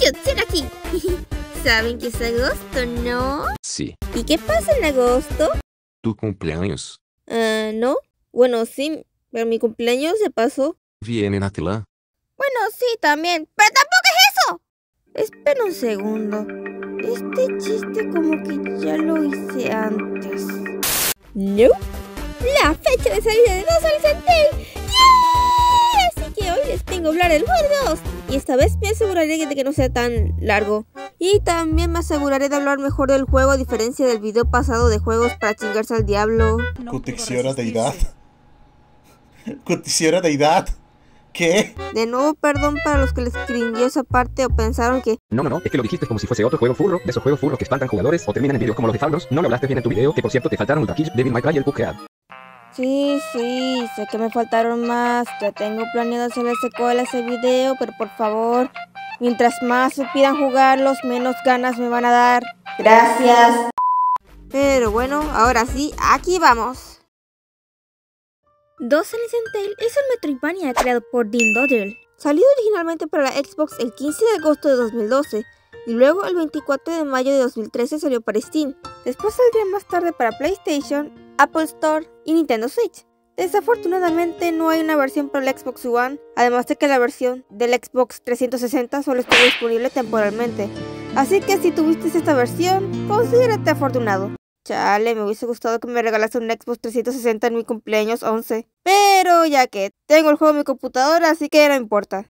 Yotsunaki. ¿Saben que es agosto, no? Sí. ¿Y qué pasa en agosto? Tu cumpleaños. ¿No? Bueno, sí, pero mi cumpleaños se pasó. Viene Atila. Bueno, sí, también, pero tampoco es eso. Espera un segundo. Este chiste como que ya lo hice antes. No. La fecha de salida de 2 Alice Tail. ¡Yeah! Así que hoy les vengo a hablar del juego 2. Y esta vez me aseguraré de que no sea tan largo. Y también me aseguraré de hablar mejor del juego a diferencia del video pasado de juegos para chingarse al diablo. Cuticiora deidad. Cuticiora deidad. ¿Qué? De nuevo, perdón para los que les cringió esa parte o pensaron que... No, es que lo dijiste como si fuese otro juego furro, de esos juegos furros que espantan jugadores o terminan en vídeos como los de Fabros. No lo hablaste bien en tu video, que por cierto te faltaron Ultra Kill, Devil May Cry y el Cuphead. Sí, sé que me faltaron más, ya tengo planeado hacerle secuela a ese video, pero por favor, mientras más me pidan jugarlos, menos ganas me van a dar. Gracias. Pero bueno, ahora sí, aquí vamos. 2 Alice Tail es un Metroidvania creado por Dean Dodell. Salió originalmente para la Xbox el 15 de agosto de 2012 y luego el 24 de mayo de 2013 salió para Steam. Después saldría más tarde para PlayStation, Apple Store y Nintendo Switch. Desafortunadamente no hay una versión para el Xbox One, además de que la versión del Xbox 360 solo estuvo disponible temporalmente. Así que si tuviste esta versión, considérate afortunado. Chale, me hubiese gustado que me regalase un Xbox 360 en mi cumpleaños 11. Pero ya que tengo el juego en mi computadora, así que no importa.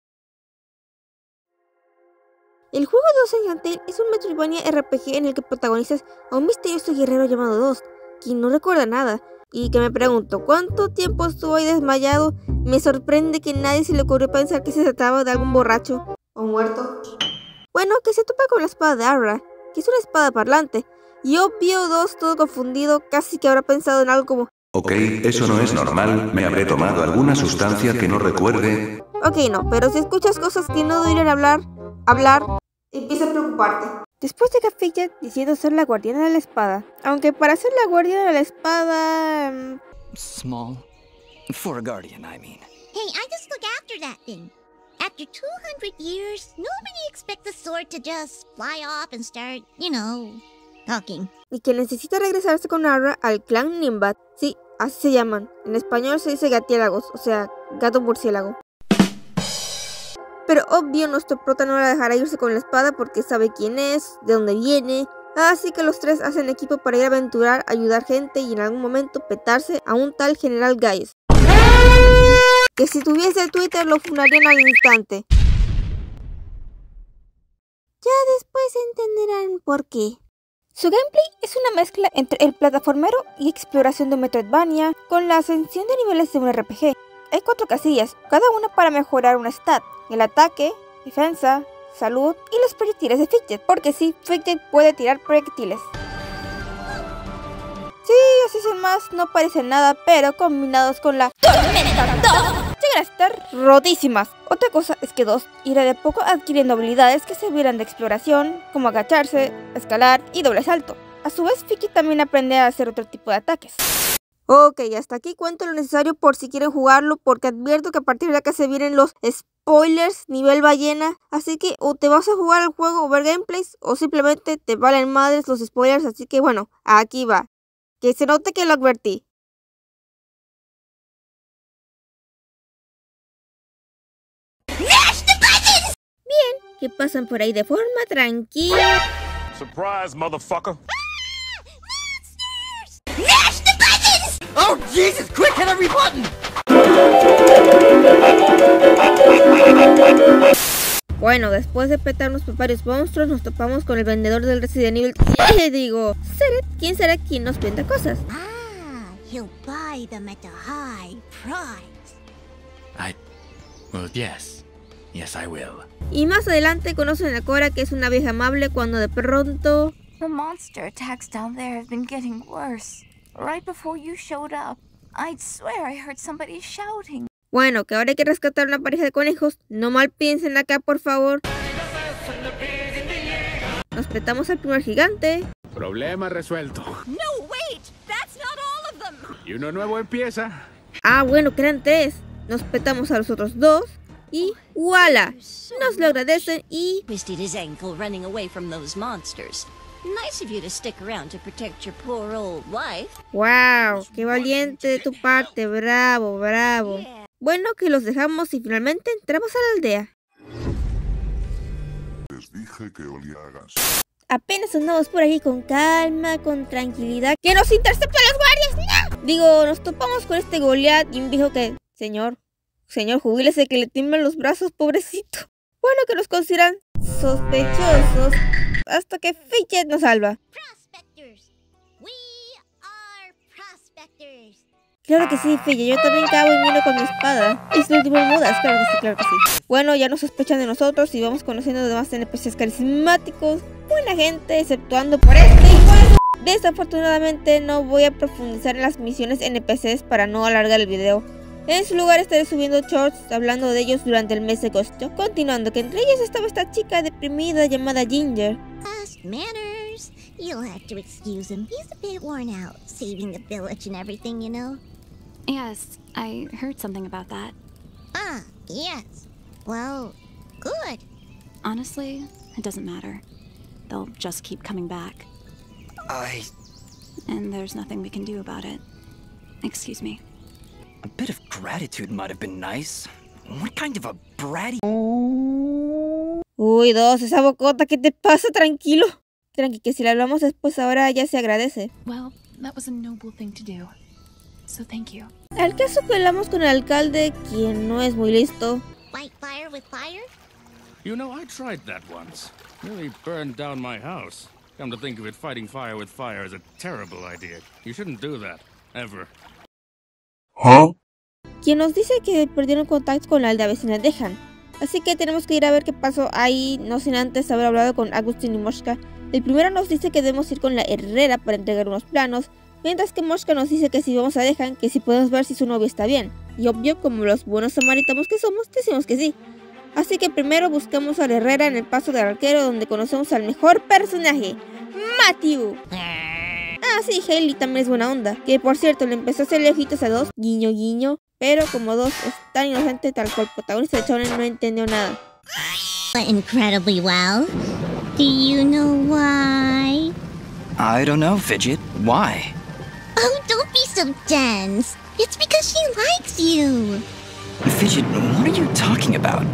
El juego 2 Alice Tail es un Metroidvania RPG en el que protagonizas a un misterioso guerrero llamado Dos, quien no recuerda nada. Y que me pregunto, ¿cuánto tiempo estuvo ahí desmayado? Me sorprende que nadie se le ocurrió pensar que se trataba de algún borracho o muerto. Bueno, que se topa con la espada de Arra, que es una espada parlante. Y obvio Dos, todo confundido, casi que habrá pensado en algo como... Ok, eso no es normal, me habré tomado alguna sustancia que no recuerde. Ok, no, pero si escuchas cosas que no deberían hablar, empieza a preocuparte. Después llega Fidget diciendo ser la guardiana de la espada, aunque para ser la guardiana de la espada... Small. For a guardian, I mean. Hey, I just look after that thing. After 200 years, nobody expects the sword to just fly off and start, talking. Y que necesita regresarse con Arra al clan Nimbat. Sí, así se llaman. En español se dice gatiélagos, o sea, gato murciélago. Pero obvio nuestro prota no la dejará irse con la espada porque sabe quién es, de dónde viene. Así que los tres hacen equipo para ir a aventurar, ayudar gente y en algún momento petarse a un tal General Gaius, que si tuviese Twitter lo fundarían al instante. Ya después entenderán por qué. Su gameplay es una mezcla entre el plataformero y exploración de un Metroidvania con la ascensión de niveles de un RPG. Hay 4 casillas, cada una para mejorar una stat: el ataque, defensa, salud y los proyectiles de Fidget, porque sí, Fidget puede tirar proyectiles. Sí, así sin más, no parecen nada, pero combinados con la Tormenta 2 llegan a estar rotísimas. Otra cosa es que Dos irá de a poco adquiriendo habilidades que servirán de exploración, como agacharse, escalar y doble salto. A su vez, Fiki también aprende a hacer otro tipo de ataques. Ok, hasta aquí cuento lo necesario por si quieren jugarlo, porque advierto que a partir de acá se vienen los spoilers nivel ballena. Así que o te vas a jugar al juego o ver gameplays, o simplemente te valen madres los spoilers. Así que bueno, aquí va. Que se note que lo advertí. Bien, que pasan por ahí de forma tranquila. Surprise, motherfucker. Oh, Jesus! Quick, hit every button! Bueno, después de petarnos por varios monstruos, nos topamos con el vendedor del Resident Evil. Seret, ¿quién será quien nos venda cosas? Ah, he'll buy them at a high price. Well, yes. Yes, I will. Y más adelante conocen a Cora, que es una vieja amable, cuando de pronto... The monster attacks down there have been getting worse. Right before you showed up, I'd swear I heard somebody shouting. Bueno, que ahora hay que rescatar una pareja de conejos. No mal piensen acá, por favor. Nos petamos al primer gigante. Problema resuelto. No, wait! That's not all of them! Y uno nuevo empieza. Ah, bueno, que eran 3. Nos petamos a los otros 2. y ¡voilà! Nos lo agradecen y... Twisted his ankle running away from those monsters. Nice of you to stick around to protect your poor old wife. ¡Wow! ¡Qué valiente de tu parte! ¡Bravo, bravo! Bueno, que los dejamos y finalmente entramos a la aldea. Les dije que olía a gas. Apenas andamos por aquí con calma, con tranquilidad. ¡Que nos interceptan los guardias! ¡No! Digo, nos topamos con este Goliath y dijo que... Señor, jubílese que le tiemblan los brazos, pobrecito. Bueno, que nos consideran sospechosos hasta que Fidget nos salva. Prospectors. We are prospectors. Claro que sí, Fidget, yo también cago y miro con mi espada. Es el último mudas, claro que sí, claro que sí. Bueno, ya no sospechan de nosotros y vamos conociendo a demás NPCs carismáticos. Buena gente, exceptuando por este y por eso. Desafortunadamente no voy a profundizar en las misiones NPCs para no alargar el video. En su lugar estaré subiendo shorts hablando de ellos durante el mes de agosto. Continuando que entre ellos estaba esta chica deprimida llamada Ginger. Manners. You'll have to excuse him. He's a bit worn out, saving the village and everything, you know. Yes, I heard something about that. Ah, yes. Well, good. Honestly, it doesn't matter. They'll just keep coming back. And there's nothing we can do about it. Excuse me. A bit of gratitude might have been nice. What kind of a bratty... Uy, Dos, esa bocota, ¿qué te pasa? Tranquilo. Tranqui, que si le hablamos después ahora ya se agradece. Well, that was a noble thing to do. So thank you. Al caso que hablamos con el alcalde, quien no es muy listo. Fight fire with fire? You know, I tried that once. Nearly burned down my house. Come to think of it, fighting fire with fire is a terrible idea. You shouldn't do that, ever. Quien nos dice que perdieron contacto con la aldea vecina de Han. Así que tenemos que ir a ver qué pasó ahí, no sin antes haber hablado con Agustín y Moshka. El primero nos dice que debemos ir con la herrera para entregar unos planos, mientras que Moshka nos dice que si vamos a Han, que si podemos ver si su novio está bien. Y obvio, como los buenos samaritanos que somos, decimos que sí. Así que primero buscamos a la herrera en el paso del arquero, donde conocemos al mejor personaje, Matthew. Ah, sí, Hailey también es buena onda. Que por cierto, le empezó a hacerle ojitos a Dos, guiño guiño. Pero como Dos es tan inocente, tal cual el protagonista de Shonen no entendió nada. Incredibly well. Do you know why? I don't know, Fidget. Why? Oh, don't be so dense. It's because she likes you. Fidget, what are you talking about?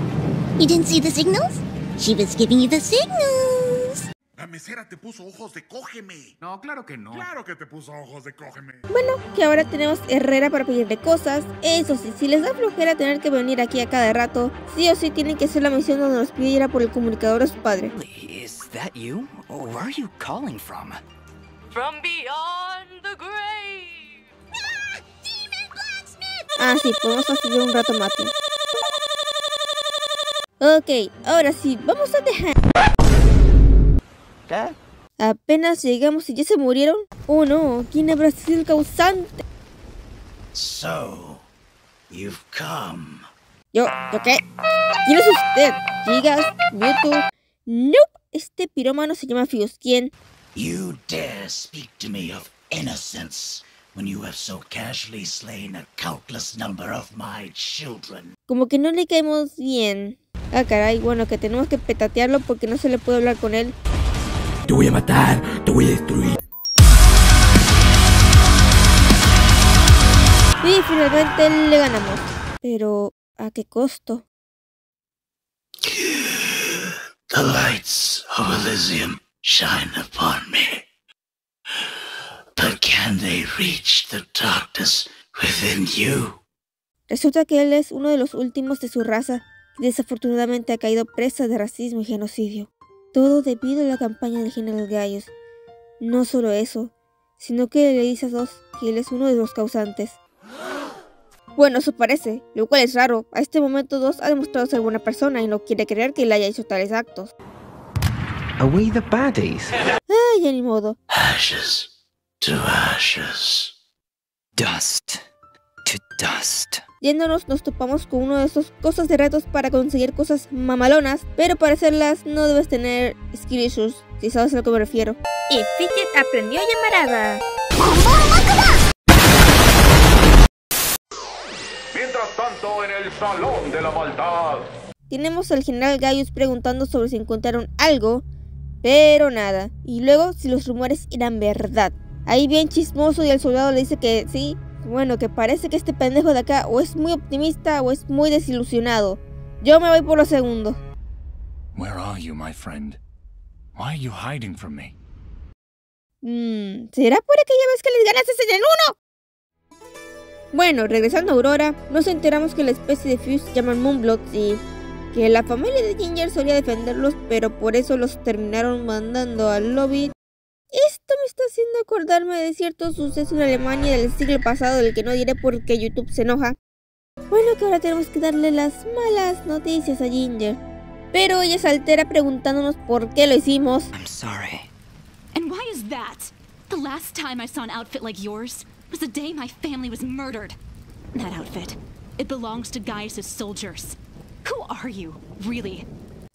You didn't see the signals? She was giving you the signals. La mesera te puso ojos de cógeme. No, claro que no. Claro que te puso ojos de cógeme. Bueno, que ahora tenemos herrera para pedirle cosas. Eso sí, si les da flojera tener que venir aquí a cada rato, sí o sí tienen que hacer la misión donde nos pide ir a por el comunicador a su padre. Is that you? Where are you calling from? From beyond the grave. Demon Blacksmith! Ah, sí, podemos fastidiar un rato Mati. Ok, ahora sí, vamos a dejar. ¿Qué? Apenas llegamos y ya se murieron. Oh no, ¿quién habrá sido el causante? So, you've come. ¿Yo qué? ¿Quién es usted? ¿Gigas? ¿Mewtwo? Nope, este pirómano se llama Fuse. ¿Quién? You dare speak to me of innocence when you have so casually slain a countless number of my children. Como que no le caemos bien. Ah, caray, bueno, que tenemos que petatearlo porque no se le puede hablar con él. Te voy a matar, te voy a destruir. Y finalmente le ganamos. Pero, ¿a qué costo? The lights of Elysium shine upon me. But can they reach the darkness within you? Resulta que él es uno de los últimos de su raza y desafortunadamente ha caído presa de racismo y genocidio. Todo debido a la campaña del General Gaius. No solo eso, sino que le dice a Dos que él es uno de los causantes. Bueno, eso parece, lo cual es raro. A este momento Dos ha demostrado ser buena persona y no quiere creer que él haya hecho tales actos. Away the baddies. Ay, ya ni modo. Ashes to ashes. Dust to dust. Yéndonos nos topamos con uno de esos cosas de retos para conseguir cosas mamalonas, pero para hacerlas no debes tener skill issues, si sabes a lo que me refiero. Y Fidget aprendió llamarada. Mientras tanto, experto en el Salón de la Maldad. Tenemos al general Gaius preguntando sobre si encontraron algo, pero nada. Y luego si los rumores eran verdad. Ahí bien chismoso y el soldado le dice que sí. Bueno, que parece que este pendejo de acá o es muy optimista o es muy desilusionado. Yo me voy por lo segundo. Where are you, my friend? Why are you hiding from me? ¿Será por aquella vez que les ganaste en el 1? Bueno, regresando a Aurora, nos enteramos que la especie de Fuse se llaman Moonbloods y que la familia de Ginger solía defenderlos, pero por eso los terminaron mandando al lobby. Esto me está haciendo acordarme de cierto suceso en Alemania del siglo pasado, del que no diré porque YouTube se enoja. Bueno, que ahora tenemos que darle las malas noticias a Ginger. Pero ella se altera preguntándonos por qué lo hicimos. I'm sorry. And why is that? The last time I saw an outfit like yours was the day my family was murdered. That outfit, it belongs to Gaius' soldiers. Who are you, really?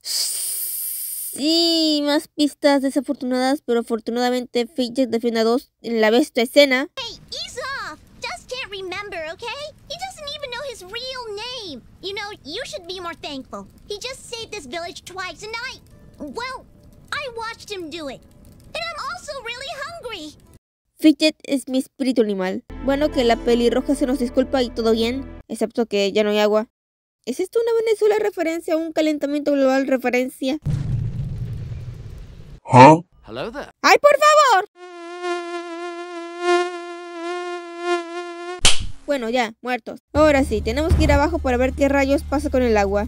Sí, más pistas desafortunadas, pero afortunadamente Fidget defiende a 2 en la bestia escena. Hey, ease off! Just can't remember, okay? He doesn't even know his real name. You know, you should be more thankful. He just saved this village twice, and I watched him do it. And I'm also really hungry. Fidget es mi espíritu animal. Bueno, que la pelirroja se nos disculpa y todo bien, excepto que ya no hay agua. ¿Es esto una Venezuela referencia o un calentamiento global referencia? ¿Ah? Hello there. ¡Ay, por favor! Bueno, ya, muertos. Ahora sí, tenemos que ir abajo para ver qué rayos pasa con el agua.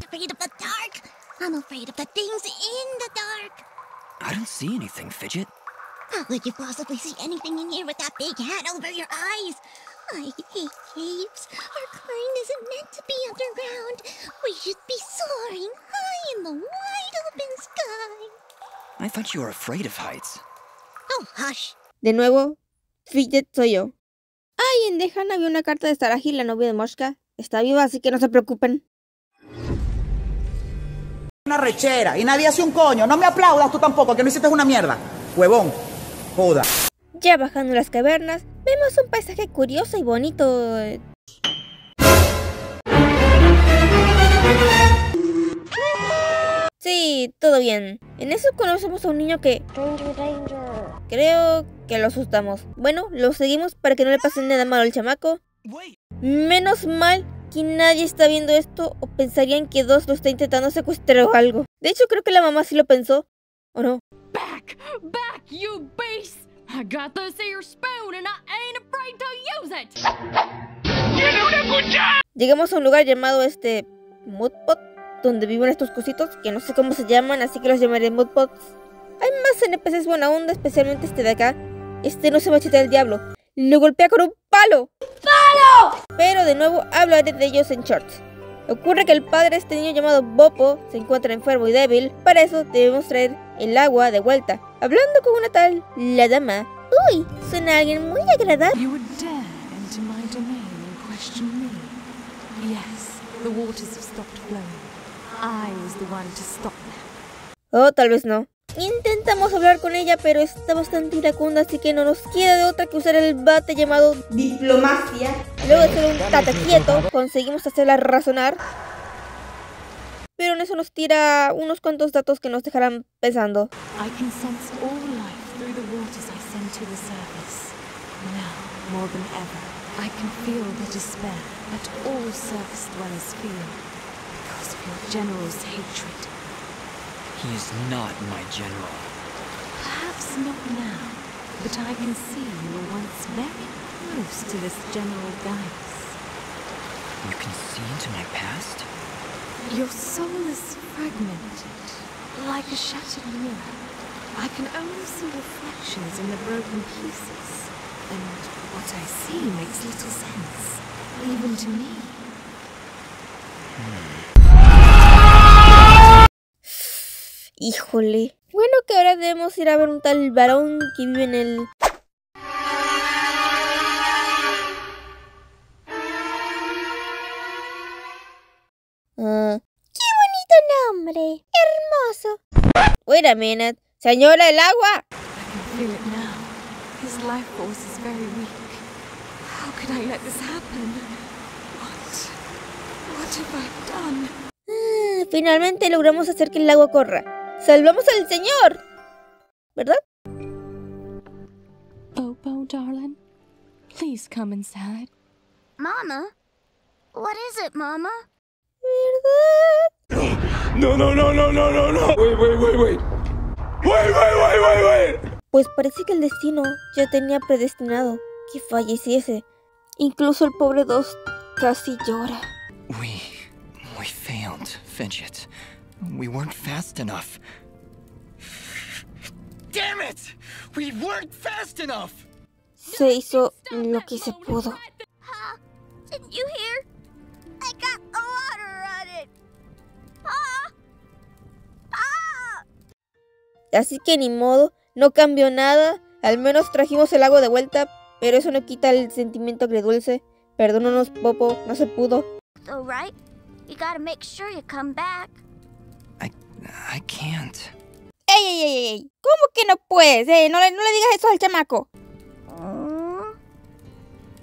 I'm afraid of the things in the dark. I don't see anything, Fidget. How could you possibly see anything in here with that big hat over your eyes? I hate caves. Our kind isn't meant to be underground. We should be soaring high in the wide open sky. I thought you were afraid of heights. Oh, hush. De nuevo, Fidget soy yo. Ay, en Dejan había una carta de Sarahi, la novia de Moshka. Está viva, así que no se preocupen. Una rechera y nadie hace un coño. No me aplaudas tú tampoco, que no hiciste una mierda. Huevón. Joda. Ya bajando las cavernas, vemos un paisaje curioso y bonito. Sí, todo bien. En eso conocemos a un niño que... creo que lo asustamos. Bueno, lo seguimos para que no le pase nada malo al chamaco. Menos mal que nadie está viendo esto o pensarían que 2 lo está intentando secuestrar o algo. De hecho, creo que la mamá sí lo pensó. ¿O no? Back, you beast! I got this here spoon and I ain't afraid to use it! ¡Tiene una cuchara! Llegamos a un lugar llamado Mudpot, donde viven estos cositos, que no sé cómo se llaman, así que los llamaré Mudpots. Hay más NPCs buena onda, especialmente este de acá. Este no se macheta del diablo, lo golpea con un palo. ¡Palo! Pero de nuevo hablaré de ellos en shorts. Ocurre que el padre de este niño llamado Bopo se encuentra enfermo y débil. Para eso debemos traer el agua de vuelta. Hablando con una tal, la dama. Uy, suena a alguien muy agradable. You would dare enter my domain and question me. Yes, the waters have stopped flowing. I was the one to stop them. Oh, tal vez no. Intentamos hablar con ella, pero está bastante iracunda, así que no nos queda de otra que usar el bate llamado diplomacia. Luego de hacer un tate quieto, conseguimos hacerla razonar. Pero en eso nos tira unos cuantos datos que nos dejarán pensando. I can sense all life through the waters I send to the surface. Now, more than ever, I can feel the despair that all surface dwellers feel because of your general's hatred. He is not my general. Perhaps not now, but I can see you were once very close to this General Gaius. You can see into my past? Your soul is fragmented, like a shattered mirror. I can only see reflections in the broken pieces, and what I see makes little sense, even to me. Híjole. Bueno, que ahora debemos ir a ver un tal varón que vive en el... ¡Qué bonito nombre! ¡Hermoso! Wait a minute. ¡Señora, el agua! I can feel it now. His life force is very weak. How could I let this happen? Finalmente logramos hacer que el agua corra. ¡Salvamos al señor! ¿Verdad? Bobo, darling, please come inside. Mama? What is it, Mama? ¿Verdad? No. Wait. Pues parece que el destino ya tenía predestinado que falleciese. Incluso el pobre Dust casi llora. We failed, Fidget. We weren't fast enough. Damn it! We weren't fast enough! Se hizo lo que se pudo. Didn't you hear? I got the water running. Así que ni modo, no cambió nada. Al menos trajimos el agua de vuelta, pero eso no quita el sentimiento agridulce. Perdónanos, Popo, no se pudo. So right, you gotta make sure you come back. I can't. ¡Ey! ¿Cómo que no puedes? No le digas eso al chamaco.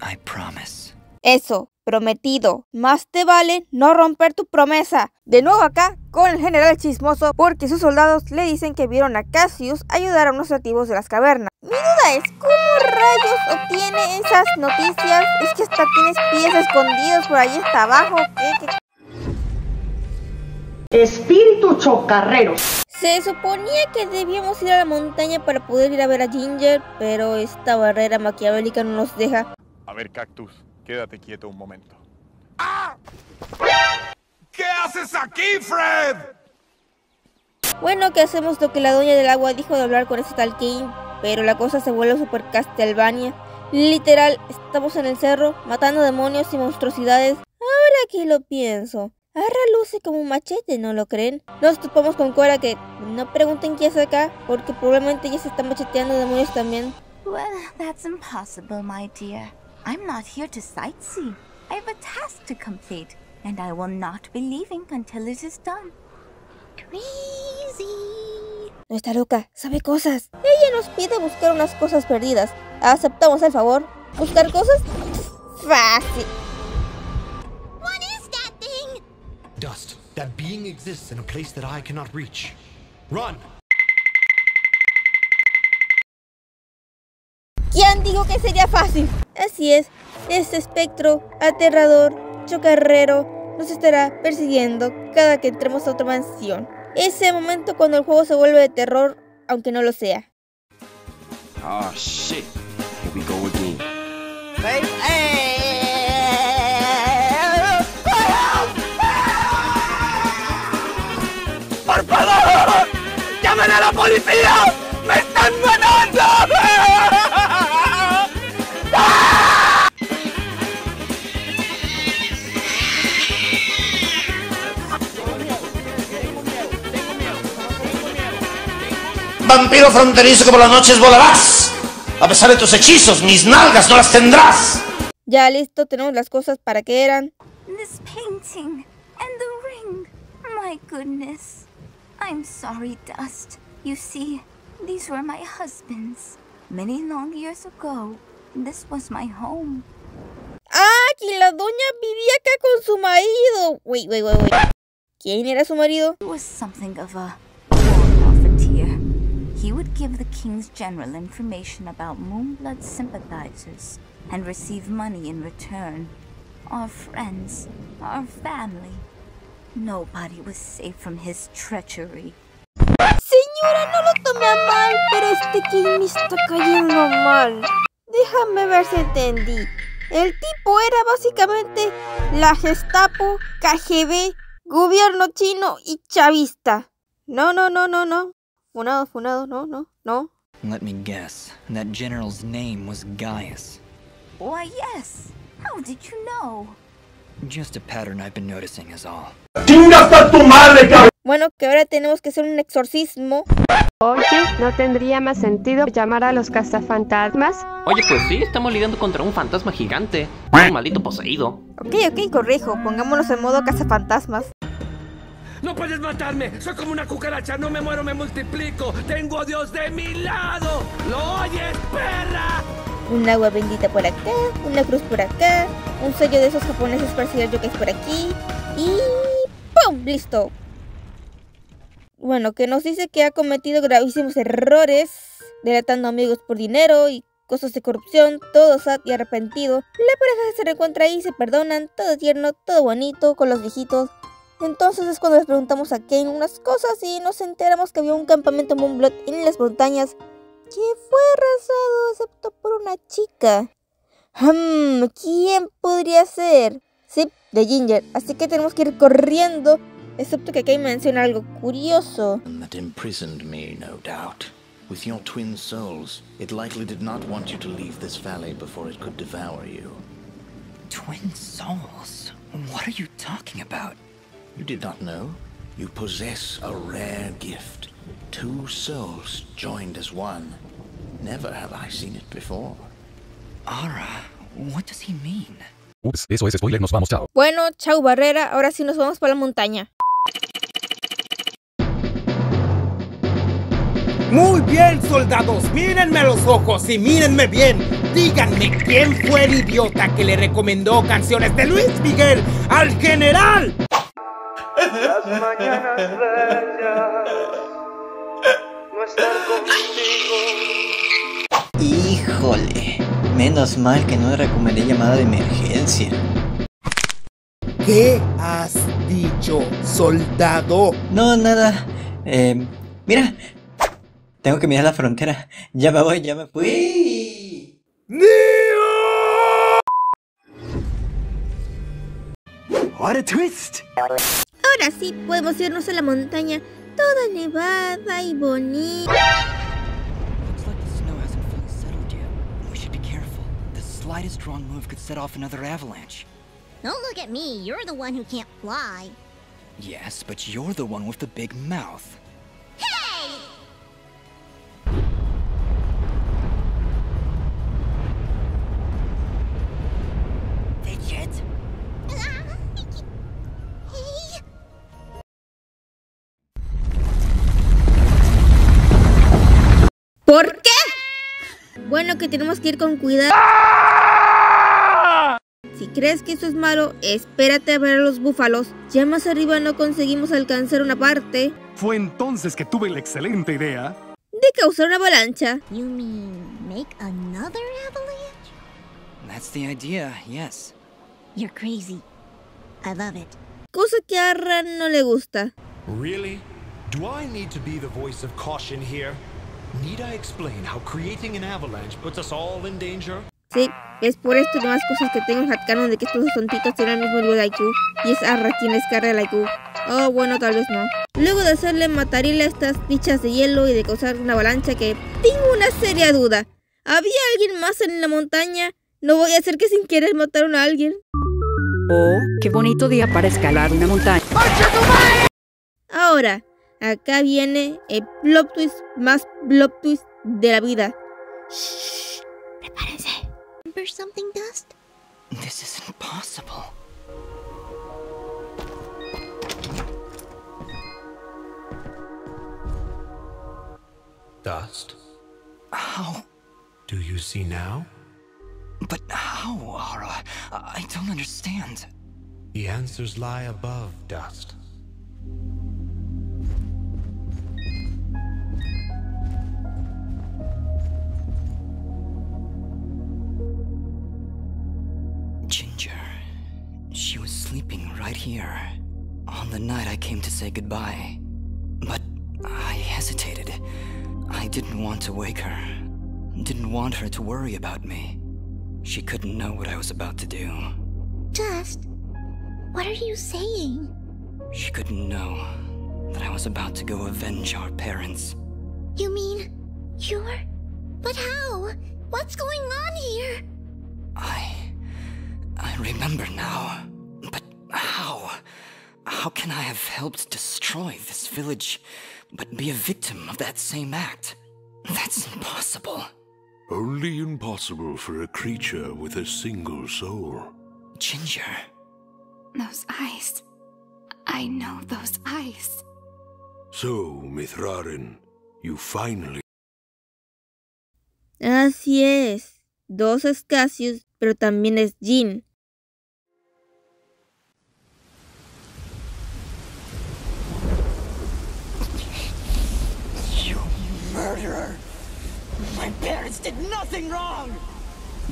I promise. Eso, prometido. Más te vale no romper tu promesa. De nuevo acá con el general chismoso, porque sus soldados le dicen que vieron a Cassius ayudar a unos nativos de las cavernas. Mi duda es, ¿cómo rayos obtiene esas noticias? Es que hasta tienes pies escondidos por ahí hasta abajo. ¿Qué? Espíritu chocarrero. Se suponía que debíamos ir a la montaña para poder ir a ver a Ginger, pero esta barrera maquiavélica no nos deja. A ver, Cactus, quédate quieto un momento. ¿Qué haces aquí, Fred? Bueno, que hacemos lo que la doña del agua dijo de hablar con ese tal Kane, pero la cosa se vuelve super Castlevania. Literal, estamos en el cerro, matando demonios y monstruosidades. Ahora que lo pienso, Arra luce como un machete, ¿no lo creen? Nos topamos con Cora, que no pregunten qué hace acá, porque probablemente ella se está macheteando demonios también. Well, that's impossible, my dear. I'm not here to sightsee. I have a task to complete, and I will not be leaving until it is done. Crazy. No está loca, sabe cosas. Ella nos pide buscar unas cosas perdidas. ¿Aceptamos el favor? ¿Buscar cosas? Fácil. What is that thing? Dust. That being exists in a place that I cannot reach. Run! ¿Quién dijo que sería fácil? Así es, este espectro aterrador, chocarrero, nos estará persiguiendo cada que entremos a otra mansión. Ese momento cuando el juego se vuelve de terror, aunque no lo sea. Oh shit, here we go again. ¡Por favor! ¡Llamen a la policía! ¡Me están matando! Vampiro fronterizo que por las noches volarás. A pesar de tus hechizos, mis nalgas no las tendrás. Ya listo, tenemos las cosas para que eran. This painting and the ring. My goodness. I'm sorry, Dust. You see, these were my husbands. Many long years ago, this was my home. ¡Ah! Que la doña vivía acá con su marido. Wait. ¿Quién era su marido? He was something of a war profiteer. He would give the king's general information about Moonblood sympathizers and receive money in return. Our friends, our family. Nobody was safe from his treachery. Señora, no lo tome a mal, pero este King me está cayendo mal. Déjame ver si entendí. El tipo era básicamente la Gestapo, KGB, gobierno chino y chavista. No. Funado, no. Let me guess. That general's name was Gaius. Why, yes. How did you know? Just a pattern I've been noticing is all. Bueno, que ahora tenemos que hacer un exorcismo. Oye, ¿no tendría más sentido llamar a los cazafantasmas? Oye, pues sí, estamos lidiando contra un fantasma gigante. Un maldito poseído. Ok, corrijo. Pongámonos en modo cazafantasmas. ¡No puedes matarme! ¡Soy como una cucaracha! ¡No me muero, me multiplico! ¡Tengo a Dios de mi lado! ¿Lo oyes, perra? Un agua bendita por acá, una cruz por acá, un sello de esos japoneses para sellar yokais por aquí. Y ¡pum! ¡Listo! Bueno, que nos dice que ha cometido gravísimos errores, delatando amigos por dinero y cosas de corrupción, todo sad y arrepentido. La pareja se reencuentra ahí, se perdonan, todo tierno, todo bonito con los viejitos. Entonces es cuando les preguntamos a Kane unas cosas y nos enteramos que había un campamento Moonblood en las montañas que fue arrasado excepto por una chica. ¿Quién podría ser? Sí, de Ginger, así que tenemos que ir corriendo, excepto que Kane menciona algo curioso. That imprisoned me, no doubt. With your twin souls, it likely did not want you to leave this valley before it could devour you. Twin souls? What are you talking about? You did not know? You possess a rare gift. 2 souls joined as one. Never have I seen it before. Ara, what does he mean? Ups, eso es spoiler, nos vamos, chao. Bueno, chao Barrera, ahora sí nos vamos para la montaña. Muy bien, soldados, mírenme a los ojos y mírenme bien. Díganme quién fue el idiota que le recomendó canciones de Luis Miguel al general. Las mañanas bellas no están contigo. Híjole, menos mal que no recomendé llamada de emergencia. ¿Qué has dicho, soldado? No, nada. Mira, tengo que mirar la frontera. Ya me voy, ya me fui. What a twist. Ahora sí podemos irnos a la montaña, toda nevada y bonita. Looks like the snow hasn't fully settled yet. We should be careful. The slightest wrong move could set off another avalanche. Don't look at me, you're the one who can't fly. Yes, but you're the one with the big mouth. Hey! Fidget? ¿Por qué? Bueno, que tenemos que ir con cuidado. Si crees que eso es malo, espérate a ver a los búfalos. Ya más arriba no conseguimos alcanzar una parte. Fue entonces que tuve la excelente idea de causar una avalancha. You mean make another avalanche? That's the idea, yes. You're crazy. I love it. Cosa que a Ran no le gusta. Really? Do I need to be the voice of caution here? Need I explain how creating an avalanche puts us all in danger? Sí, es por esto y demás cosas que tengo en headcanon de que estos dos tontitos tienen el mismo nivel de IQ. Y es Arra quien les carga el IQ. Oh, bueno, tal vez no. Luego de hacerle matarile a estas bichas de hielo y de causar una avalancha que tengo una seria duda. ¿Había alguien más en la montaña? No voy a hacer que sin querer mataron a alguien. Oh, qué bonito día para escalar una montaña. Ahora, acá viene el plot twist más plot twist de la vida. Shh, prepárense. Remember something, Dust? This isn't possible. Dust? How? Do you see now? But how, Ara? I don't understand. The answers lie above, Dust. Ginger. She was sleeping right here. On the night I came to say goodbye. But I hesitated. I didn't want to wake her. Didn't want her to worry about me. She couldn't know what I was about to do. Dust, what are you saying? She couldn't know that I was about to go avenge our parents. You mean you're... But how? What's going on here? I remember now. But how? How can I have helped destroy this village, but be a victim of that same act? That's impossible. Only impossible for a creature with a single soul. Ginger. Those eyes. I know those eyes. So, Mithrarin, you finally... Así es. 2 Escasios, pero también es Jin. did nothing wrong!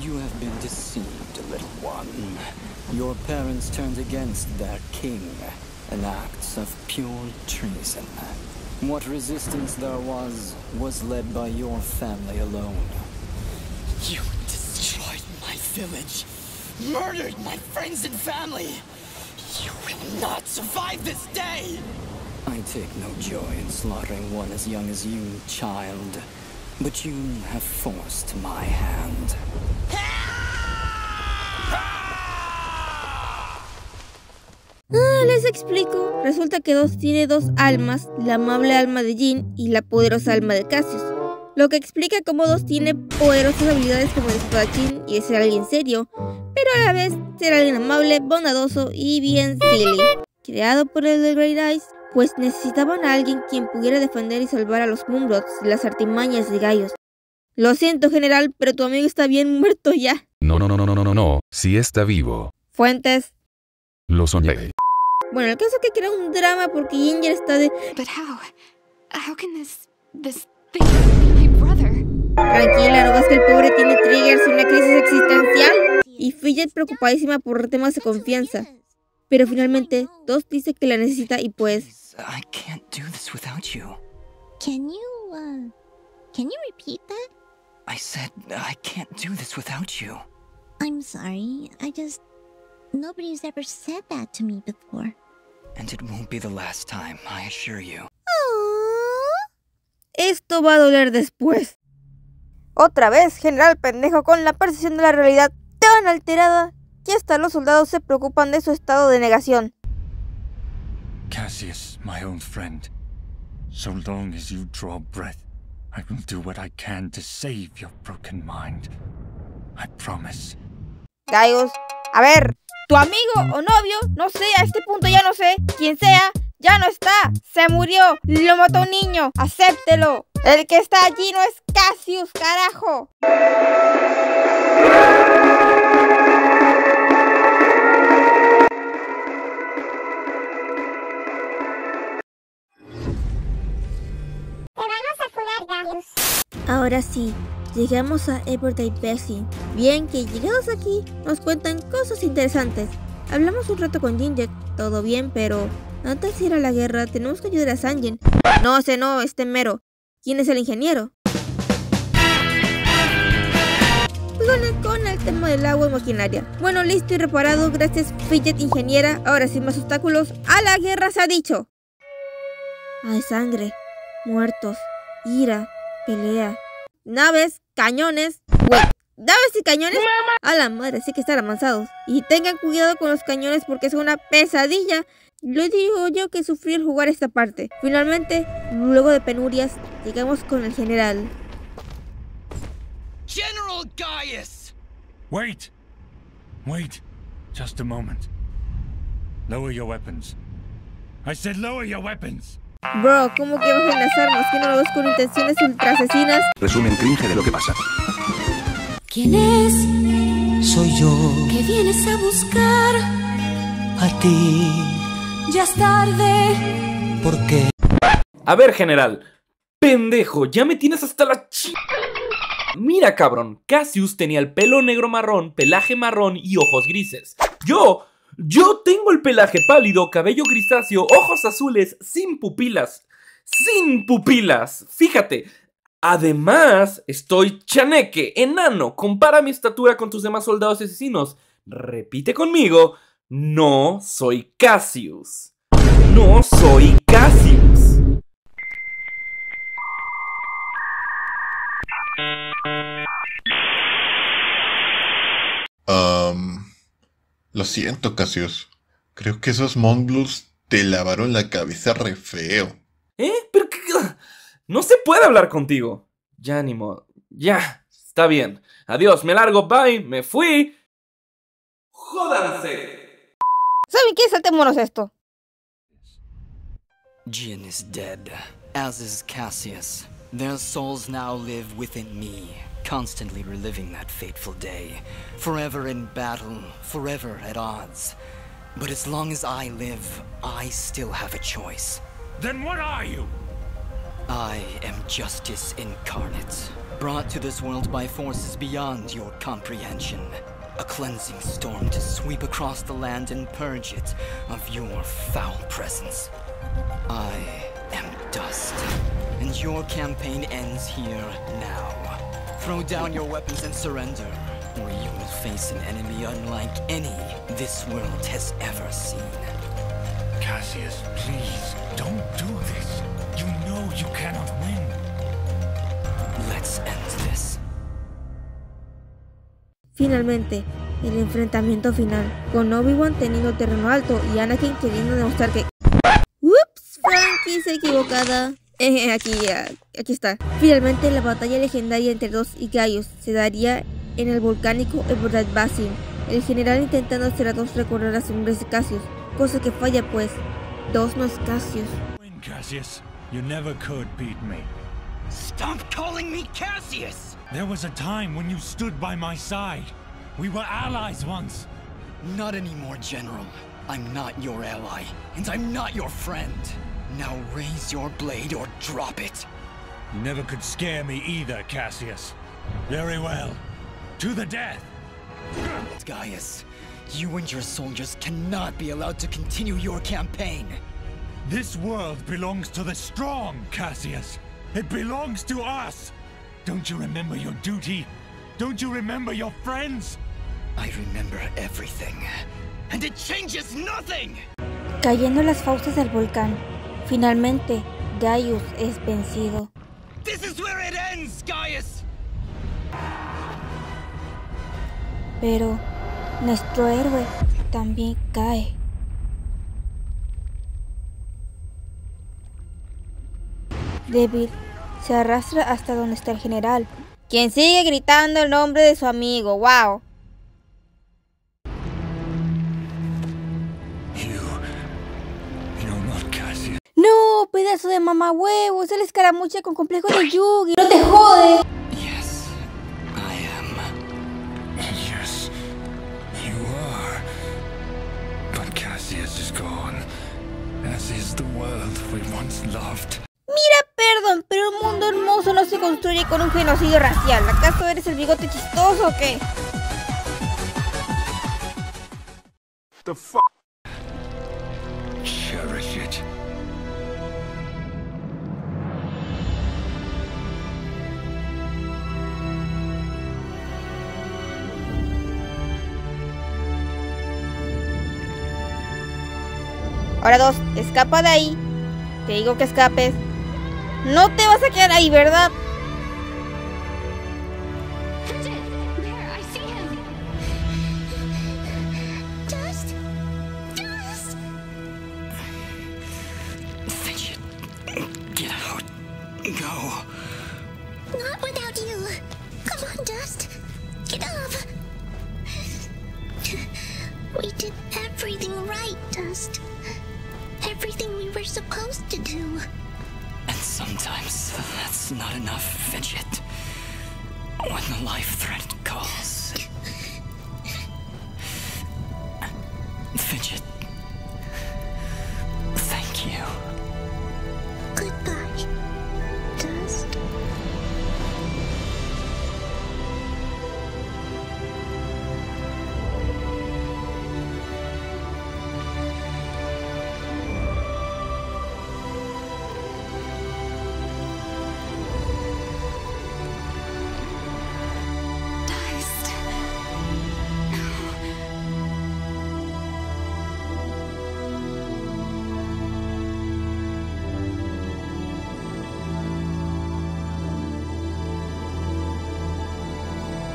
You have been deceived, little one. Your parents turned against their king, an act of pure treason. What resistance there was led by your family alone. You destroyed my village, murdered my friends and family. You will not survive this day! I take no joy in slaughtering one as young as you, child. But you have forced my hand. Les explico. Resulta que Dos tiene dos almas, la amable alma de Jean y la poderosa alma de Cassius. Lo que explica cómo Dos tiene poderosas habilidades como el espadachín y es ser alguien serio, pero a la vez ser alguien amable, bondadoso y bien silly. Creado por el de Great Eyes, pues necesitaban a alguien quien pudiera defender y salvar a los Moonbloods de las artimañas de Gaius. Lo siento, general, pero tu amigo está bien muerto ya. No, sí está vivo. Fuentes. Lo soñé. Bueno, el caso es que crea un drama porque Ginger está de... But how can this thing be my brother? Tranquila, no ves que el pobre tiene triggers y una crisis existencial. Y Fidget preocupadísima por temas de confianza. Pero finalmente, Dos dice que la necesita y pues... I can't do this without you. Can you repeat that? I said I can't do this without you. I'm sorry, nobody's ever said that to me before. And it won't be the last time, I assure you. Esto va a doler después. Otra vez, General Pendejo con la percepción de la realidad tan alterada que hasta los soldados se preocupan de su estado de negación. Cassius, my old friend, so long as you draw breath, I will do what I can to save your broken mind. I promise. Gaius, a ver, tu amigo o novio, no sé, a este punto ya no sé, quien sea, ya no está, se murió, lo mató un niño, acéptelo. El que está allí no es Cassius, carajo. Ahora sí, llegamos a Everyday Basin. Bien que llegados aquí, nos cuentan cosas interesantes. Hablamos un rato con Ginger, todo bien, pero antes de ir a la guerra tenemos que ayudar a Sanjin. No, ese no, este mero. ¿Quién es el ingeniero? Con el tema del agua y maquinaria. Bueno, listo y reparado, gracias Fidget ingeniera. Ahora sin más obstáculos, ¡a la guerra se ha dicho! Hay sangre, muertos, ira, pelea, naves, cañones. ¿Naves y cañones? A la madre, sí que están avanzados. Y tengan cuidado con los cañones porque es una pesadilla. Lo digo yo que sufrí al jugar esta parte. Finalmente, luego de penurias, llegamos con el general. General Gaius! Wait, just a moment. Lower your weapons. I said lower your weapons. Bro, ¿cómo que bajen las armas? ¿Que no lo ves con intenciones ultra asesinas? Resumen cringe de lo que pasa. ¿Quién es? Soy yo. ¿Qué vienes a buscar? A ti. Ya es tarde. ¿Por qué? A ver, general. Pendejo, ya me tienes hasta la Mira, cabrón, Cassius tenía el pelo negro marrón, pelaje marrón y ojos grises. Yo tengo el pelaje pálido, cabello grisáceo, ojos azules, sin pupilas. ¡Sin pupilas! Fíjate. Además, estoy chaneque, enano. Compara mi estatura con tus demás soldados asesinos. Repite conmigo. No soy Cassius. No soy Cassius. Lo siento, Cassius. Creo que esos Moonbloods te lavaron la cabeza re feo. ¿Pero qué? No se puede hablar contigo. Ya, ni modo. Ya, está bien. Adiós, me largo, bye, me fui. ¡Jódanse! ¿Saben qué? Saltémonos esto. Jin is dead, as is Cassius. Their souls now live within me, constantly reliving that fateful day. Forever in battle, forever at odds. But as long as I live, I still have a choice. Then what are you? I am justice incarnate, brought to this world by forces beyond your comprehension. A cleansing storm to sweep across the land and purge it of your foul presence. I am dust, and your campaign ends here now. Throw down your weapons and surrender, or you will face an enemy unlike any this world has ever seen. Cassius, please, don't do this. You know you cannot win. Let's end this. Finalmente, el enfrentamiento final, con Obi-Wan teniendo terreno alto y Anakin queriendo demostrar que... ¡Ups! Franquicia equivocada. Aquí está. Finalmente, la batalla legendaria entre Dust y Gaius se daría en el volcánico Eborrat Basin, el general intentando hacer a Dust recordar las sombras de Cassius, cosa que falla pues Dust no es Cassius. Win, Cassius. You never could beat me. Stop calling me Cassius! There was a time when you stood by my side. We were allies once. Not anymore, General. I'm not your ally, and I'm not your friend. Now raise your blade or drop it. You never could scare me either, Cassius. Very well. To the death! Gaius, you and your soldiers cannot be allowed to continue your campaign. This world belongs to the strong, Cassius. It belongs to us. Don't you remember your duty? Don't you remember your friends? I remember everything, and it changes nothing! Cayendo las fauces del volcán, finalmente Gaius es vencido. This is where it ends, Gaius! Pero nuestro héroe también cae. Débil, se arrastra hasta donde está el general, quien sigue gritando el nombre de su amigo. ¡Wow! ¡No! ¡Pedazo de mamahuevo! Es el escaramuche con complejo de Yugi. ¡No te jode! Yes, I am. Yes, you are. But Cassius is gone, as is the world we once loved. Mira, perdón, pero un mundo hermoso no se construye con un genocidio racial. ¿Acaso eres el bigote chistoso o qué? The fuck? Cherish it. Ahora Dust, escapa de ahí. Te digo que escapes. No te vas a quedar ahí, ¿verdad? Fidget, get out. Go. Not without you. Come on, Dust. Get up. We did everything right, Dust. Everything we were supposed to do. And sometimes that's not enough, Fidget. When the life threat calls. Fidget. Thank you. Goodbye, Dust.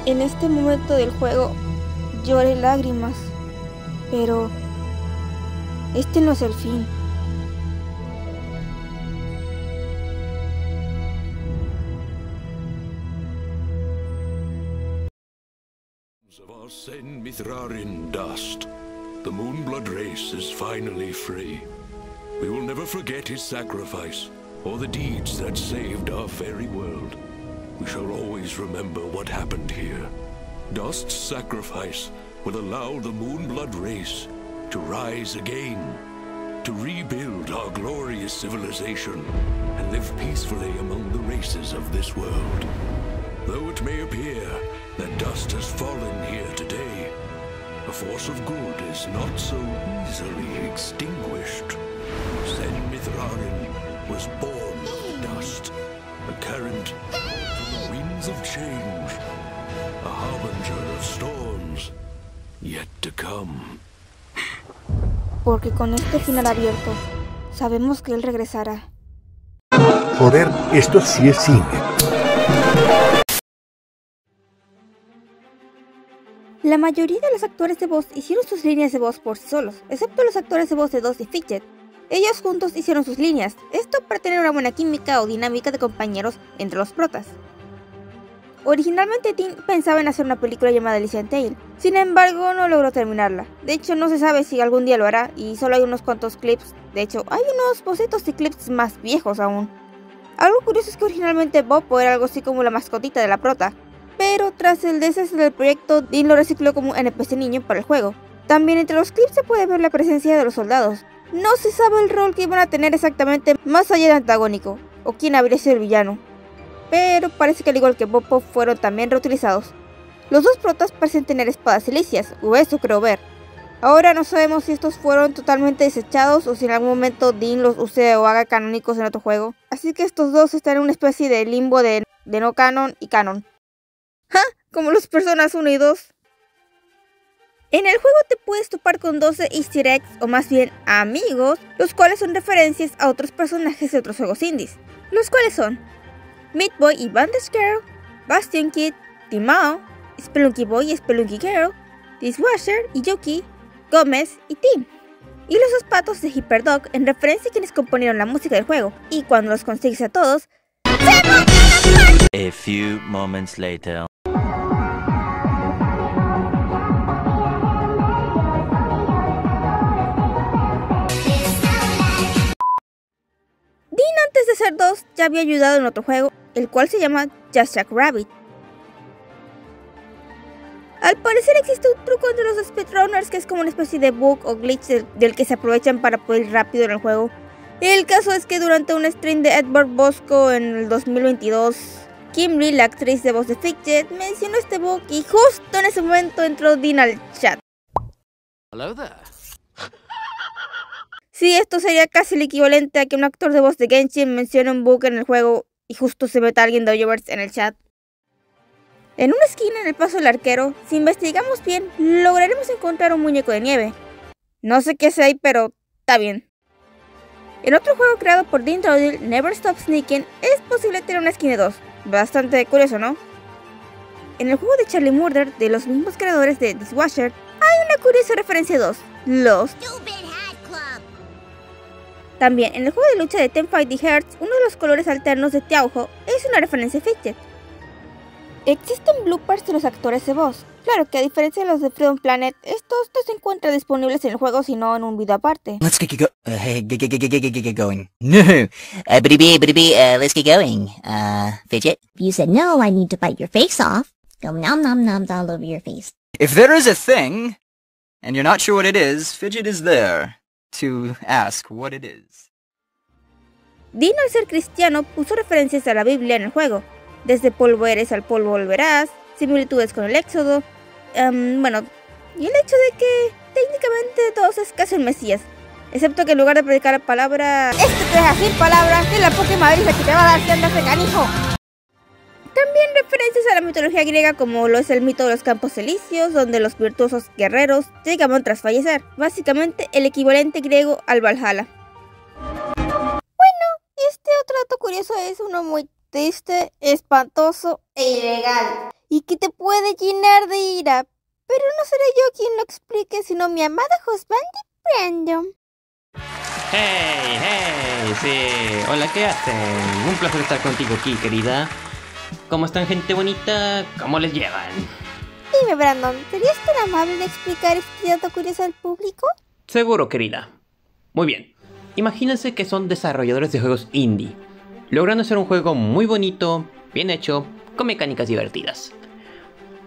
En este momento del juego lloré lágrimas, pero este no es el fin. Of Arsene Mithrarin Dust, the Moonblood race is finally free. We will never forget his sacrifice, or the deeds that saved our fairy world. We shall always remember what happened here. Dust's sacrifice will allow the Moonblood race to rise again, to rebuild our glorious civilization, and live peacefully among the races of this world. Though it may appear that dust has fallen here today, a force of good is not so easily extinguished. Sen Mithrarin was born of dust, a current from the winds of change, a harbinger of storms yet to come. Porque con este final abierto, sabemos que él regresará. Joder, esto sí es cine. La mayoría de los actores de voz hicieron sus líneas de voz por sí solos, excepto los actores de voz de Dust y Fidget. Ellos juntos hicieron sus líneas, esto para tener una buena química o dinámica de compañeros entre los protas. Originalmente Tim pensaba en hacer una película llamada Elysian Tale, sin embargo no logró terminarla. De hecho no se sabe si algún día lo hará y solo hay unos cuantos clips, de hecho hay unos bocetos y clips más viejos aún. Algo curioso es que originalmente Bopo era algo así como la mascotita de la prota, pero tras el desastre del proyecto, Dean lo recicló como un NPC niño para el juego. También entre los clips se puede ver la presencia de los soldados. No se sabe el rol que iban a tener exactamente más allá de antagónico, o quién habría sido el villano, pero parece que al igual que Bopo fueron también reutilizados. Los dos protas parecen tener espadas silicias, o eso creo ver. Ahora no sabemos si estos fueron totalmente desechados o si en algún momento Dean los use o haga canónicos en otro juego. Así que estos dos están en una especie de limbo de no canon y canon. ¡Ja! Como los Personas 1 y 2. En el juego te puedes topar con 12 easter eggs, o más bien amigos, los cuales son referencias a otros personajes de otros juegos indies. Los cuales son Meat Boy y Bandage Girl, Bastion Kid, Timao, Spelunky Boy y Spelunky Girl, Dishwasher y Yuki, Gómez y Tim. Y los dos patos de Hyperdog en referencia a quienes componieron la música del juego, y cuando los consigues a todos, A few moments later. Dean antes de ser 2 ya había ayudado en otro juego, el cual se llama Just Jack Rabbit. Al parecer existe un truco entre los speedrunners que es como una especie de bug o glitch del que se aprovechan para poder ir rápido en el juego. El caso es que durante un stream de Edward Bosco en el 2022, Kimberly, la actriz de voz de Fidget, mencionó este bug y justo en ese momento entró Dean al chat. Hello there. Sí, esto sería casi el equivalente a que un actor de voz de Genshin mencione un bug en el juego y justo se meta alguien de Hoyoverse en el chat. En una esquina en el paso del arquero, si investigamos bien, lograremos encontrar un muñeco de nieve. No sé qué sea ahí, pero está bien. En otro juego creado por Dean Dodell, Never Stop Sneaking, es posible tener una skin de 2. Bastante curioso, ¿no? En el juego de Charlie Murder, de los mismos creadores de Dishwasher, hay una curiosa referencia a 2, los... También, en el juego de lucha de Ten Fighting Hearts, uno de los colores alternos de Tiaujo es una referencia a Fidget. Existen bloopers de los actores de voz. Claro que a diferencia de los de Freedom Planet, estos no se encuentran disponibles en el juego sino en un video aparte. Let's get going. No. Let's get going. Fidget? You said no, I need to bite your face off. Go nom nom noms all over your face. If there is a thing, and you're not sure what it is, Fidget is there to ask what it is. Dean, al ser cristiano, puso referencias a la Biblia en el juego. Desde polvo eres al polvo volverás, similitudes con el Éxodo, bueno, y el hecho de que técnicamente todos es casi el Mesías, excepto que en lugar de predicar la palabra, te deja sin palabras, es la Pokémon Madrid que te va a dar si andas de canijo. También referencias a la mitología griega como lo es el mito de los Campos Elíseos, donde los virtuosos guerreros llegaban tras fallecer, básicamente el equivalente griego al Valhalla. Bueno, este otro dato curioso es uno muy triste, espantoso e ilegal, y que te puede llenar de ira, pero no seré yo quien lo explique, sino mi amada husband Brandon. Hey, sí, hola, ¿qué hacen? Un placer estar contigo aquí, querida. ¿Cómo están, gente bonita? ¿Cómo les llevan? Dime, Brandon, ¿serías tan amable de explicar este dato curioso al público? Seguro, querida. Muy bien, imagínense que son desarrolladores de juegos indie, logrando hacer un juego muy bonito, bien hecho, con mecánicas divertidas.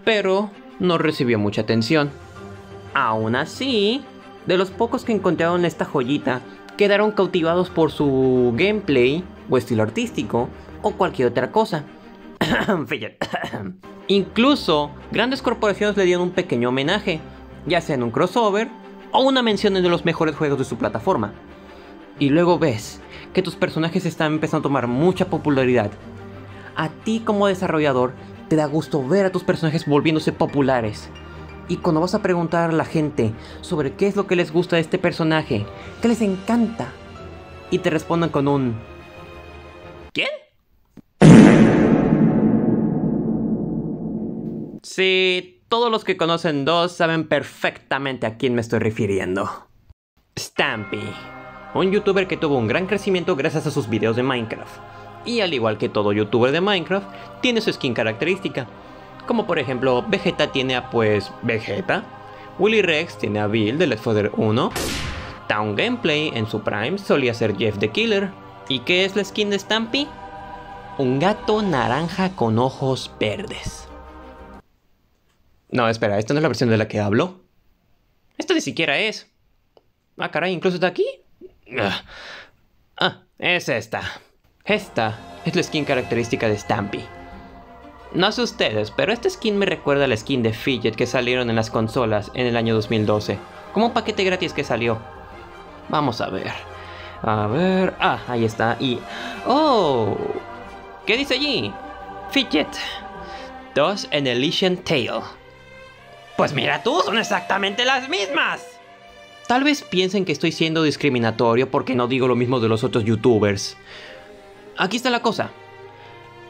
Pero no recibió mucha atención. Aún así, de los pocos que encontraron esta joyita, quedaron cautivados por su gameplay, o estilo artístico, o cualquier otra cosa. Fidget. Incluso, grandes corporaciones le dieron un pequeño homenaje, ya sea en un crossover o una mención en de los mejores juegos de su plataforma. Y luego ves que tus personajes están empezando a tomar mucha popularidad. A ti como desarrollador te da gusto ver a tus personajes volviéndose populares. Y cuando vas a preguntar a la gente sobre qué es lo que les gusta de este personaje, qué les encanta, y te respondan con un ¿quién? Sí, todos los que conocen DOS saben perfectamente a quién me estoy refiriendo. Stampy, un youtuber que tuvo un gran crecimiento gracias a sus videos de Minecraft. Y al igual que todo youtuber de Minecraft, tiene su skin característica. Como por ejemplo, Vegeta tiene a Vegeta, Willy Rex tiene a Bill de Left 4 Dead 1, Town Gameplay en su prime solía ser Jeff the Killer. ¿Y qué es la skin de Stampy? Un gato naranja con ojos verdes. No, espera, ¿esta no es la versión de la que hablo? Esto ni siquiera es. Ah, caray, ¿incluso está aquí? Es esta. Esta es la skin característica de Stampy. No sé ustedes, pero esta skin me recuerda a la skin de Fidget que salieron en las consolas en el año 2012. Como un paquete gratis que salió. Vamos a ver. Ahí está. Y... ¡oh! ¿Qué dice allí? Fidget. DOS and Elysian Tale. Pues mira tú, son exactamente las mismas. Tal vez piensen que estoy siendo discriminatorio porque no digo lo mismo de los otros youtubers. Aquí está la cosa.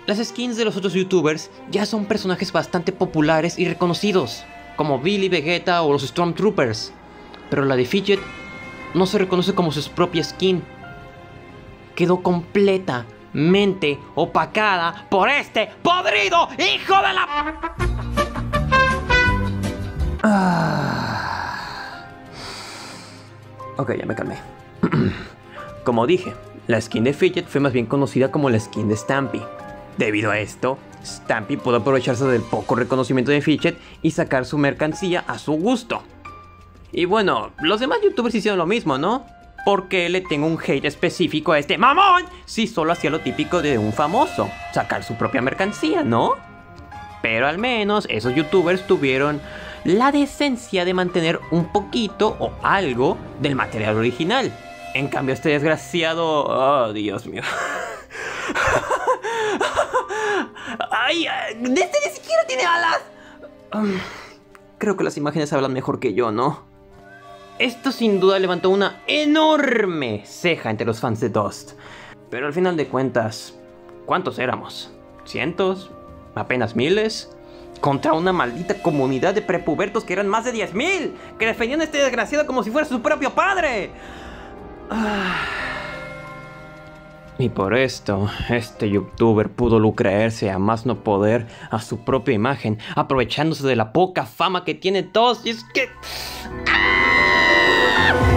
Las skins de los otros youtubers ya son personajes bastante populares y reconocidos, como Billy, Vegeta o los Stormtroopers. Pero la de Fidget no se reconoce como su propia skin. Quedó completamente opacada por este podrido hijo de la... Ok, ya me calmé. Como dije, la skin de Fidget fue más bien conocida como la skin de Stampy. Debido a esto, Stampy pudo aprovecharse del poco reconocimiento de Fidget y sacar su mercancía a su gusto. Y bueno, los demás youtubers hicieron lo mismo, ¿no? Porque le tengo un hate específico a este mamón si solo hacía lo típico de un famoso, sacar su propia mercancía, ¿no? Pero al menos esos youtubers tuvieron la decencia de mantener un poquito o algo del material original. En cambio este desgraciado... oh, Dios mío. ¡Ay! ¡Este ni siquiera tiene alas! Creo que las imágenes hablan mejor que yo, ¿no? Esto sin duda levantó una enorme ceja entre los fans de Dust. Pero al final de cuentas, ¿cuántos éramos? ¿Cientos? ¿Apenas miles? Contra una maldita comunidad de prepubertos que eran más de 10,000, que defendían a este desgraciado como si fuera su propio padre. Y por esto, este youtuber pudo lucrarse a más no poder a su propia imagen, aprovechándose de la poca fama que tiene todos. Y es que...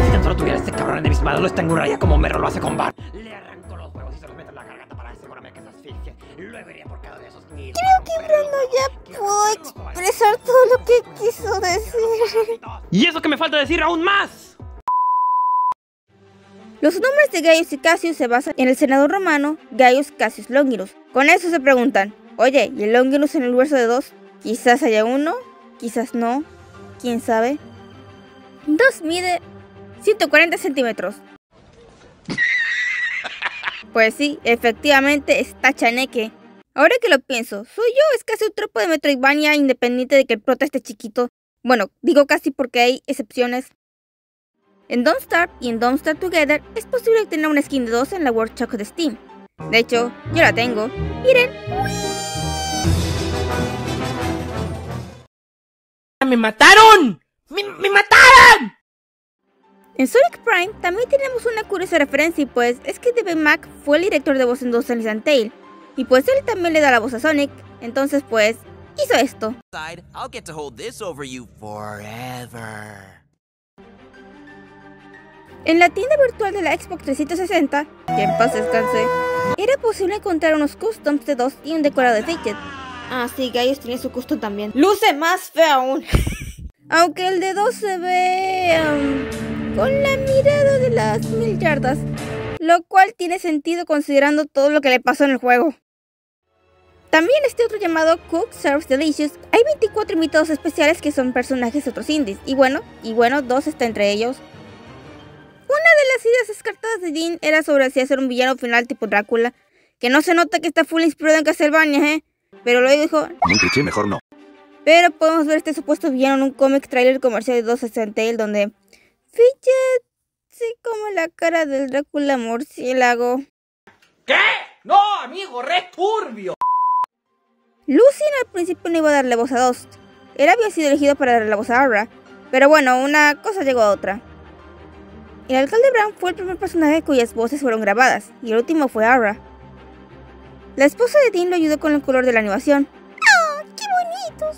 si tan solo tuviera este cabrón de mis manos, lo estrangularía como Mero lo hace con Bart. Le arranco los huevos y se los meto en la garganta para asegurarme que se asfixie. Y luego iría por cada de esos niños. Creo que Brando ya pudo expresar todo lo que quiso decir. ¡Y eso que me falta decir aún más! Los nombres de Gaius y Cassius se basan en el senador romano Gaius Cassius Longinus. Con eso se preguntan, oye, ¿y el Longinus en el universo de DOS? Quizás haya uno, quizás no, quién sabe. DOS mide 140 centímetros. Pues sí, efectivamente está chaneque. Ahora que lo pienso, soy yo, es casi un tropo de Metroidvania independiente de que el prota esté chiquito. Bueno, digo casi porque hay excepciones. En Don't Starve y en Don't Starve Together es posible tener una skin de DOS en la Workshop de Steam. De hecho, yo la tengo. ¡Miren! ¡Me mataron! ¡Me mataron! En Sonic Prime también tenemos una curiosa referencia y pues es que DB Mac fue el director de voz en DOS Elysian Tale. Y pues él también le da la voz a Sonic, entonces pues hizo esto. I'll get to hold this over you forever. En la tienda virtual de la Xbox 360, que en paz descanse, era posible encontrar unos customs de DOS y un decorado de Fidget. Ah, sí, Gaius tiene su custom también. ¡Luce más feo aún! Aunque el de DOS se ve... con la mirada de las 1000 yardas. Lo cual tiene sentido considerando todo lo que le pasó en el juego. También este otro llamado Cook Serves Delicious. Hay 24 invitados especiales que son personajes de otros indies. Y bueno, 2 está entre ellos. Una de las ideas descartadas de Dean era sobre si hacer un villano final tipo Drácula. Que no se nota que está full inspirado en Castlevania, Pero luego dijo... Muy cliché, mejor no. Pero podemos ver este supuesto villano en un cómic trailer comercial de 2 Tale donde... Fidget... sí, como la cara del Drácula murciélago. ¿Qué? No, amigo, re turbio. Lucien al principio no iba a darle voz a Dust. Él había sido elegido para darle la voz a Arra. Pero bueno, una cosa llegó a otra. El alcalde Brown fue el primer personaje cuyas voces fueron grabadas, y el último fue Arra. La esposa de Dean lo ayudó con el color de la animación. ¡Oh, qué bonitos!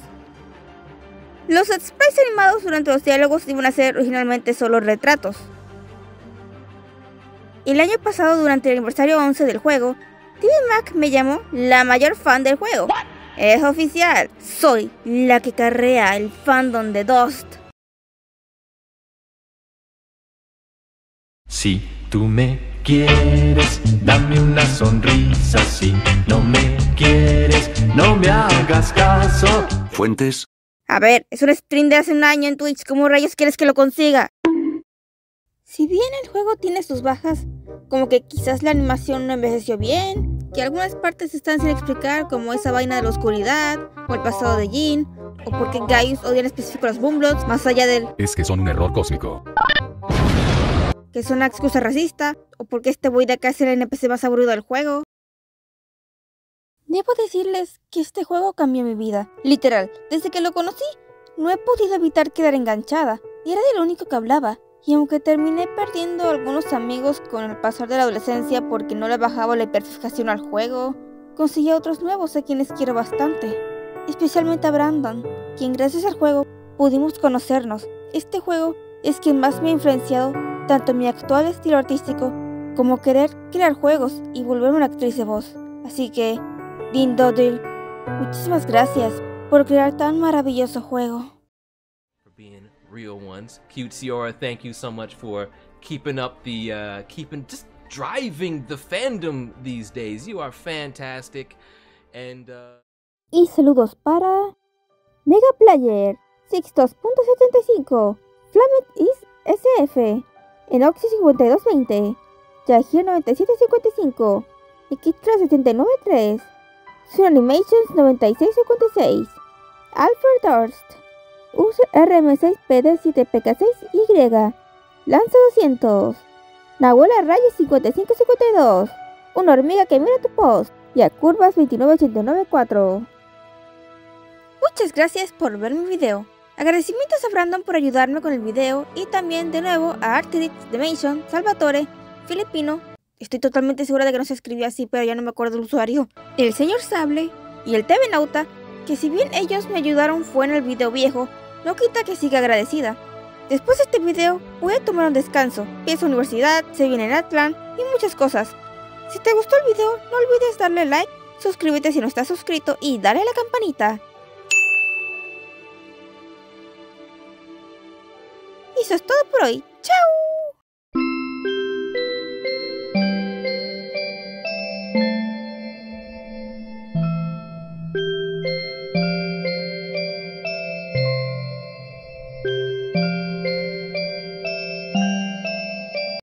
Los sprites animados durante los diálogos iban a ser originalmente solo retratos. El año pasado, durante el aniversario 11 del juego, TV Mac me llamó la mayor fan del juego. Es oficial, soy la que carrea el fandom de Dust. Si tú me quieres, dame una sonrisa. Si no me quieres, no me hagas caso. Fuentes. A ver, es un stream de hace un año en Twitch. ¿Cómo rayos quieres que lo consiga? Si bien el juego tiene sus bajas, como que quizás la animación no envejeció bien, que algunas partes están sin explicar, como esa vaina de la oscuridad, o el pasado de Jean, o porque Gaius odia en específico a los Boombloods, más allá del... Es que son un error cósmico. Que es una excusa racista, o porque este boy de acá es el NPC más aburrido del juego. Debo decirles que este juego cambió mi vida. Literal, desde que lo conocí, no he podido evitar quedar enganchada. Y era de lo único que hablaba. Y aunque terminé perdiendo algunos amigos con el pasar de la adolescencia porque no le bajaba la hiperfijación al juego, conseguí a otros nuevos a quienes quiero bastante. Especialmente a Brandon, quien gracias al juego pudimos conocernos. Este juego es quien más me ha influenciado, tanto en mi actual estilo artístico, como querer crear juegos y volverme una actriz de voz. Así que... Dean Dodrill, muchísimas gracias por crear tan maravilloso juego. For being real ones. Cute Ciora, thank you so much for keeping up the, just driving the fandom these days. You are fantastic. And, Y saludos para... Mega Player, Sixtos.75, Flamet is SF, Enoxy 5220, Yahir 9755, Ikitra 793, Sun Animations 9656, Alfred Durst, User RM6PD7PK6Y, Lanza 200, Nahuela Rayes 5552, una hormiga que mira tu post, y a Curvas 29894. Muchas gracias por ver mi video. Agradecimientos a Brandon por ayudarme con el video y también de nuevo a Artedit, Dimension, Salvatore, Filipino. Estoy totalmente segura de que no se escribió así, pero ya no me acuerdo del usuario. El señor Sable y el TV Nauta, que si bien ellos me ayudaron fue en el video viejo, no quita que siga agradecida. Después de este video voy a tomar un descanso, empiezo universidad, se viene Atlan y muchas cosas. Si te gustó el video, no olvides darle like, suscríbete si no estás suscrito y dale a la campanita. Y eso es todo por hoy. ¡Chao!